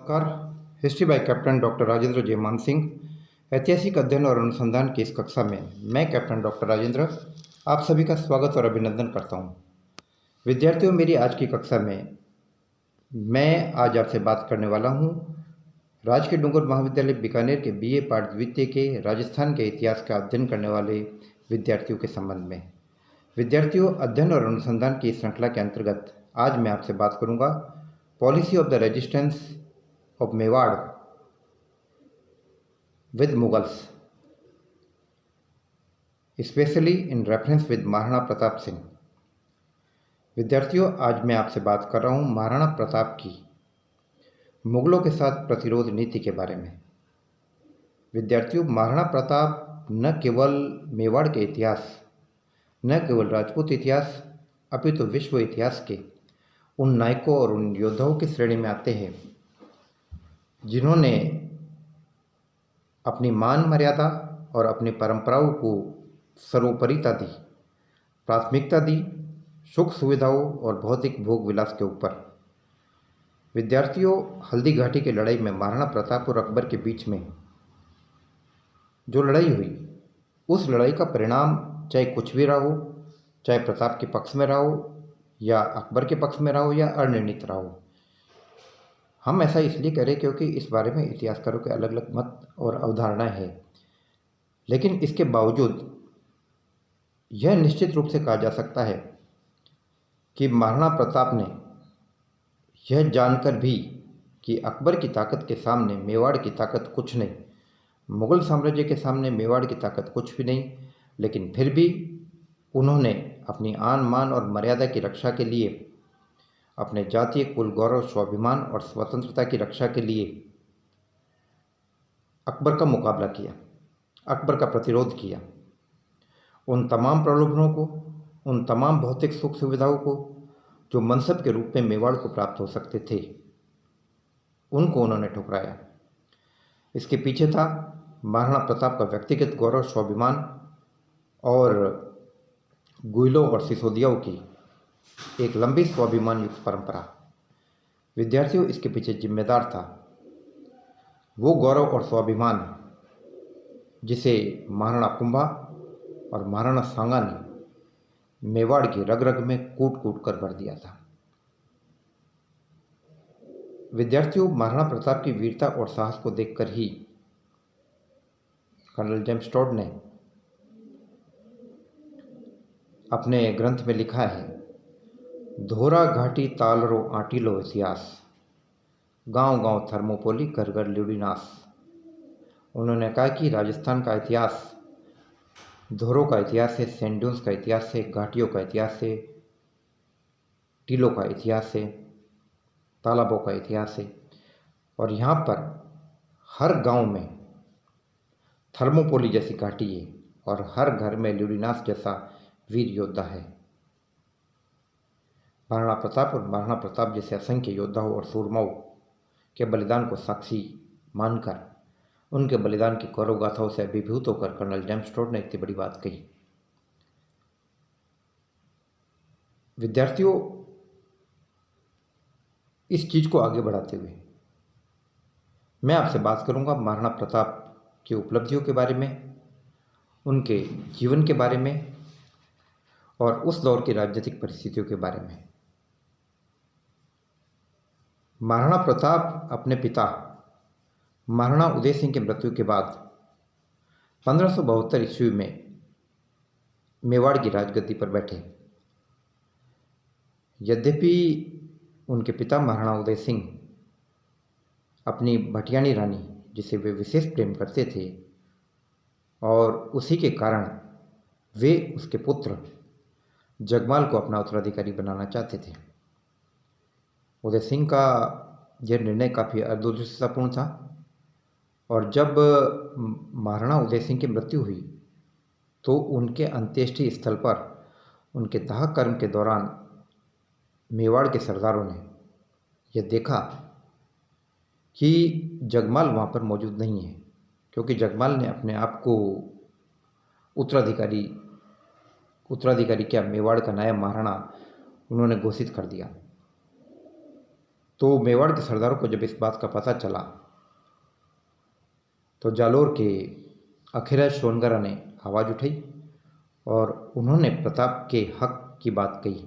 नमस्कार। History by captain doctor Rajendra Jaiman Singh. ऐतिहासिक अध्ययन और अनुसंधान की इस कक्षा में मैं कैप्टन डॉक्टर राजेंद्र आप सभी का स्वागत और अभिनंदन करता हूं। विद्यार्थियों, मेरी आज की कक्षा में मैं आज आपसे बात करने वाला हूं राजकीय डूंगर महाविद्यालय बीकानेर के बीए पाठ द्वितीय के राजस्थान के इतिहास का अध्ययन करने वाले विद्यार्थियों के संबंध में। विद्यार्थियों, अध्ययन और अनुसंधान की इस श्रृंखला के अंतर्गत आज मैं आपसे बात करूंगा policy of the resistance of Mewar with Mughals, especially in reference with Maharana Pratap Singh. विद्यार्थियों, आज मैं आपसे बात कर रहा हूँ महाराणा प्रताप की मुगलों के साथ प्रतिरोध नीति के बारे में। विद्यार्थियों, महाराणा प्रताप न केवल मेवाड़ के इतिहास, न केवल राजपूत इतिहास, अपितु विश्व इतिहास के उन नायकों और उन योद्धाओं की श्रेणी में आते हैं जिन्होंने अपनी मान मर्यादा और अपनी परंपराओं को सर्वोपरिता दी, प्राथमिकता दी सुख सुविधाओं और भौतिक भोग विलास के ऊपर। विद्यार्थियों, हल्दी घाटी की लड़ाई में महाराणा प्रताप और अकबर के बीच में जो लड़ाई हुई, उस लड़ाई का परिणाम चाहे कुछ भी रहा हो, चाहे प्रताप के पक्ष में रहा हो या अकबर के पक्ष में रहा हो या अनिर्णित रहा हो। हम ऐसा इसलिए करें क्योंकि इस बारे में इतिहासकारों के अलग अलग मत और अवधारणाएं हैं, लेकिन इसके बावजूद यह निश्चित रूप से कहा जा सकता है कि महाराणा प्रताप ने यह जानकर भी कि अकबर की ताकत के सामने मेवाड़ की ताकत कुछ नहीं, मुगल साम्राज्य के सामने मेवाड़ की ताकत कुछ भी नहीं, लेकिन फिर भी उन्होंने अपनी आन मान और मर्यादा की रक्षा के लिए, अपने जातीय कुल गौरव, स्वाभिमान और स्वतंत्रता की रक्षा के लिए अकबर का मुकाबला किया, अकबर का प्रतिरोध किया। उन तमाम प्रलोभनों को, उन तमाम भौतिक सुख सुविधाओं को जो मनसब के रूप में मेवाड़ को प्राप्त हो सकते थे, उनको उन्होंने ठुकराया। इसके पीछे था महाराणा प्रताप का व्यक्तिगत गौरव, स्वाभिमान और गुइलों और सिसोदियाओं की एक लंबी स्वाभिमान युक्त परंपरा। विद्यार्थियों, इसके पीछे जिम्मेदार था वो गौरव और स्वाभिमान जिसे महाराणा कुंभा और महाराणा सांगा ने मेवाड़ की रग रग में कूट कूट कर भर दिया था। विद्यार्थियों, महाराणा प्रताप की वीरता और साहस को देखकर ही कर्नल जेम्स टॉड ने अपने ग्रंथ में लिखा है, धोरा घाटी तालरो आटिलो इतिहास, गांव गांव थर्मोपोली घर घर ल्यूडिनास। उन्होंने कहा कि राजस्थान का इतिहास धोरों का इतिहास है, सैंड ड्यून्स का इतिहास है, घाटियों का इतिहास है, टीलों का इतिहास है, तालाबों का इतिहास है, और यहाँ पर हर गांव में थर्मोपोली जैसी घाटी है और हर घर में ल्यूडिनास जैसा वीर योद्धा है। महाराणा प्रताप और महाराणा प्रताप जैसे असंख्य योद्धाओं और सूरमाओं के बलिदान को साक्षी मानकर, उनके बलिदान की गौरव गाथाओं से अभिभूत होकर कर्नल जेम्स टॉड ने इतनी बड़ी बात कही। विद्यार्थियों, इस चीज को आगे बढ़ाते हुए मैं आपसे बात करूंगा महाराणा प्रताप की उपलब्धियों के बारे में, उनके जीवन के बारे में और उस दौर की राजनीतिक परिस्थितियों के बारे में। महाराणा प्रताप अपने पिता महाराणा उदय सिंह की मृत्यु के बाद 1572 ईस्वी में मेवाड़ की राजगद्दी पर बैठे। यद्यपि उनके पिता महाराणा उदय सिंह अपनी भटियाणी रानी, जिसे वे विशेष प्रेम करते थे, और उसी के कारण वे उसके पुत्र जगमाल को अपना उत्तराधिकारी बनाना चाहते थे। उदय सिंह का यह निर्णय काफ़ी अदूरदर्शितापूर्ण था, और जब महाराणा उदय सिंह की मृत्यु हुई तो उनके अंत्येष्टि स्थल पर उनके दाह कर्म के दौरान मेवाड़ के सरदारों ने यह देखा कि जगमाल वहाँ पर मौजूद नहीं है, क्योंकि जगमाल ने अपने आप को उत्तराधिकारी क्या, मेवाड़ का नया महाराणा उन्होंने घोषित कर दिया। तो मेवाड़ के सरदारों को जब इस बात का पता चला तो जालोर के अखिरा सोनगरा ने आवाज़ उठाई और उन्होंने प्रताप के हक की बात कही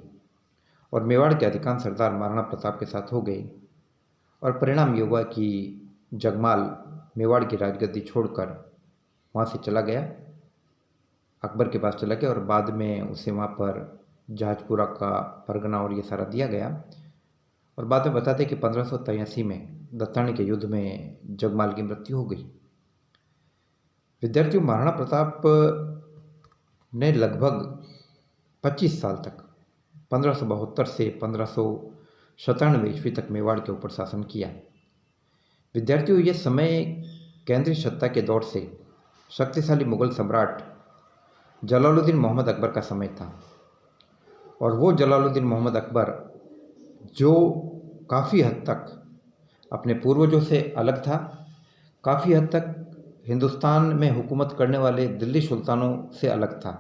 और मेवाड़ के अधिकांश सरदार महाराणा प्रताप के साथ हो गए और परिणाम ये हुआ कि जगमाल मेवाड़ की राजगद्दी छोड़कर वहाँ से चला गया, अकबर के पास चला गया और बाद में उसे वहाँ पर जहाजपुरा का परगना और ये सारा दिया गया। और बाद में बताते कि 1583 में दत्तानी के युद्ध में जगमाल की मृत्यु हो गई। विद्यार्थियों, महाराणा प्रताप ने लगभग 25 साल तक 1572 से 1597 ईस्वी तक मेवाड़ के ऊपर शासन किया। विद्यार्थियों, ये समय केंद्रीय सत्ता के दौर से शक्तिशाली मुगल सम्राट जलालुद्दीन मोहम्मद अकबर का समय था और वो जलालुद्दीन मोहम्मद अकबर जो काफ़ी हद तक अपने पूर्वजों से अलग था, काफ़ी हद तक हिंदुस्तान में हुकूमत करने वाले दिल्ली सुल्तानों से अलग था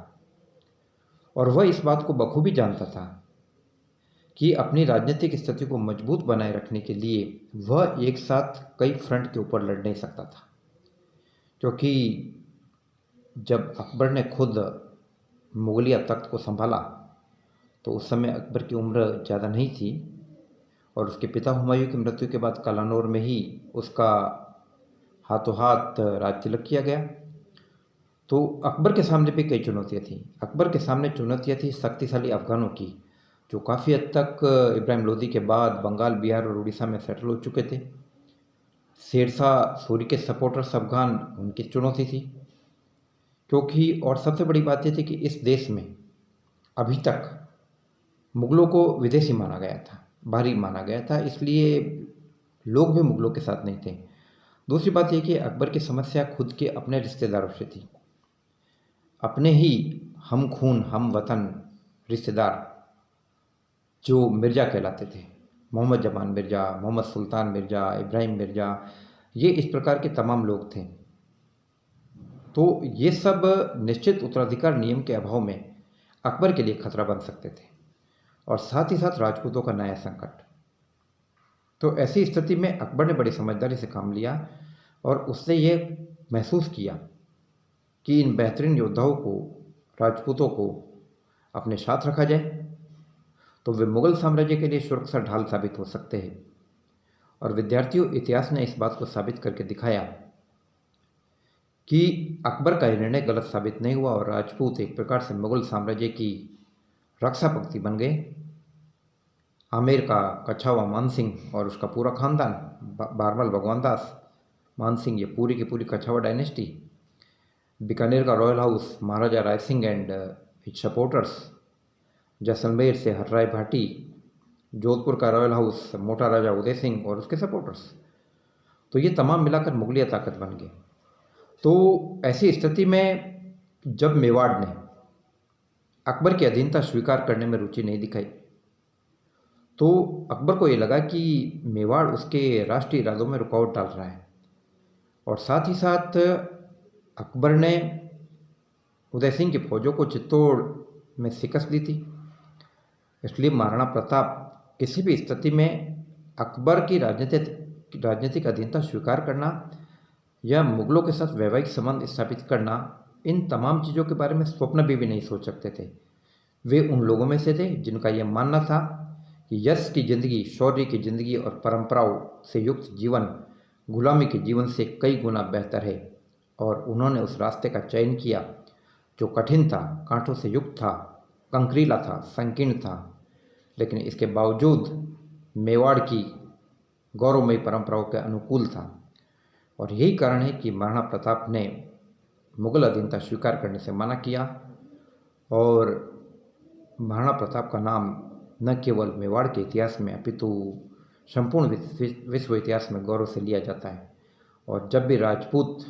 और वह इस बात को बखूबी जानता था कि अपनी राजनीतिक स्थिति को मजबूत बनाए रखने के लिए वह एक साथ कई फ्रंट के ऊपर लड़ नहीं सकता था। क्योंकि जब अकबर ने खुद मुगलिया तख्त को संभाला तो उस समय अकबर की उम्र ज़्यादा नहीं थी और उसके पिता हुमायूं की मृत्यु के बाद कलानौर में ही उसका हाथों हाथ राज तिलक किया गया। तो अकबर के सामने भी कई चुनौतियाँ थीं। अकबर के सामने चुनौतियाँ थी शक्तिशाली अफगानों की, जो काफ़ी हद तक इब्राहिम लोदी के बाद बंगाल, बिहार और उड़ीसा में सेटल हो चुके थे। शेरशाह सूरी के सपोर्टर्स अफगान, उनकी चुनौती थी। क्योंकि और सबसे बड़ी बात यह थी कि इस देश में अभी तक मुग़लों को विदेशी माना गया था, बाहरी माना गया था, इसलिए लोग भी मुग़लों के साथ नहीं थे। दूसरी बात यह कि अकबर की समस्या खुद के अपने रिश्तेदारों से थी। अपने ही हम खून हम वतन रिश्तेदार जो मिर्ज़ा कहलाते थे, मोहम्मद जमान मिर्ज़ा, मोहम्मद सुल्तान मिर्ज़ा, इब्राहिम मिर्ज़ा, ये इस प्रकार के तमाम लोग थे। तो ये सब निश्चित उत्तराधिकार नियम के अभाव में अकबर के लिए खतरा बन सकते थे और साथ ही साथ राजपूतों का नया संकट। तो ऐसी स्थिति में अकबर ने बड़ी समझदारी से काम लिया और उसने ये महसूस किया कि इन बेहतरीन योद्धाओं को, राजपूतों को अपने साथ रखा जाए तो वे मुग़ल साम्राज्य के लिए सुरक्षा ढाल साबित हो सकते हैं। और विद्यार्थियों, इतिहास ने इस बात को साबित करके दिखाया कि अकबर का यह निर्णय गलत साबित नहीं हुआ और राजपूत एक प्रकार से मुग़ल साम्राज्य की रक्षा पंक्ति बन गए। आमेर का कछावा मानसिंह और उसका पूरा खानदान, बारमल भगवान दास मानसिंह, ये पूरी की पूरी कछावा डायनेस्टी, बीकानेर का royal house maharaja Rai Singh and his supporters, Jaisalmer से हर्राय भाटी, जोधपुर का रॉयल हाउस मोटा राजा उदय सिंह और उसके सपोर्टर्स, तो ये तमाम मिलाकर मुगलिया ताकत बन गए। तो ऐसी स्थिति में जब मेवाड़ ने अकबर की अधीनता स्वीकार करने में रुचि नहीं दिखाई तो अकबर को ये लगा कि मेवाड़ उसके राष्ट्रीय इरादों में रुकावट डाल रहा है और साथ ही साथ अकबर ने उदय सिंह की फौजों को चित्तौड़ में शिकस्त दी थी। इसलिए महाराणा प्रताप किसी भी स्थिति में अकबर की राजनीतिक अधीनता स्वीकार करना या मुग़लों के साथ वैवाहिक संबंध स्थापित करना, इन तमाम चीज़ों के बारे में स्वप्न भी नहीं सोच सकते थे। वे उन लोगों में से थे जिनका यह मानना था कि यश की ज़िंदगी, शौर्य की ज़िंदगी और परंपराओं से युक्त जीवन गुलामी के जीवन से कई गुना बेहतर है और उन्होंने उस रास्ते का चयन किया जो कठिन था, कांटों से युक्त था, कंकरीला था, संकीर्ण था, लेकिन इसके बावजूद मेवाड़ की गौरवमयी परंपराओं के अनुकूल था। और यही कारण है कि महाराणा प्रताप ने मुग़ल अधीनता स्वीकार करने से मना किया और महाराणा प्रताप का नाम न केवल मेवाड़ के इतिहास में अपितु संपूर्ण विश्व इतिहास में गौरव से लिया जाता है। और जब भी राजपूत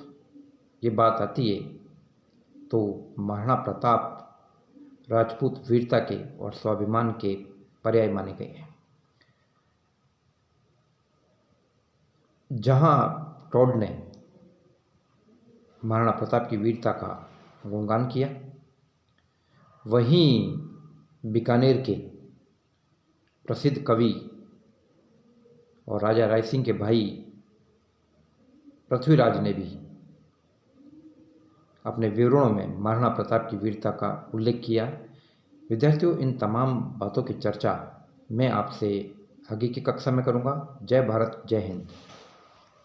ये बात आती है तो महाराणा प्रताप राजपूत वीरता के और स्वाभिमान के पर्याय माने गए हैं। जहाँ टॉड ने महाराणा प्रताप की वीरता का गुणगान किया, वहीं बीकानेर के प्रसिद्ध कवि और राजा राय सिंह के भाई पृथ्वीराज ने भी अपने विवरणों में महाराणा प्रताप की वीरता का उल्लेख किया। विद्यार्थियों, इन तमाम बातों की चर्चा मैं आपसे आगे की कक्षा में करूँगा। जय भारत, जय हिंद।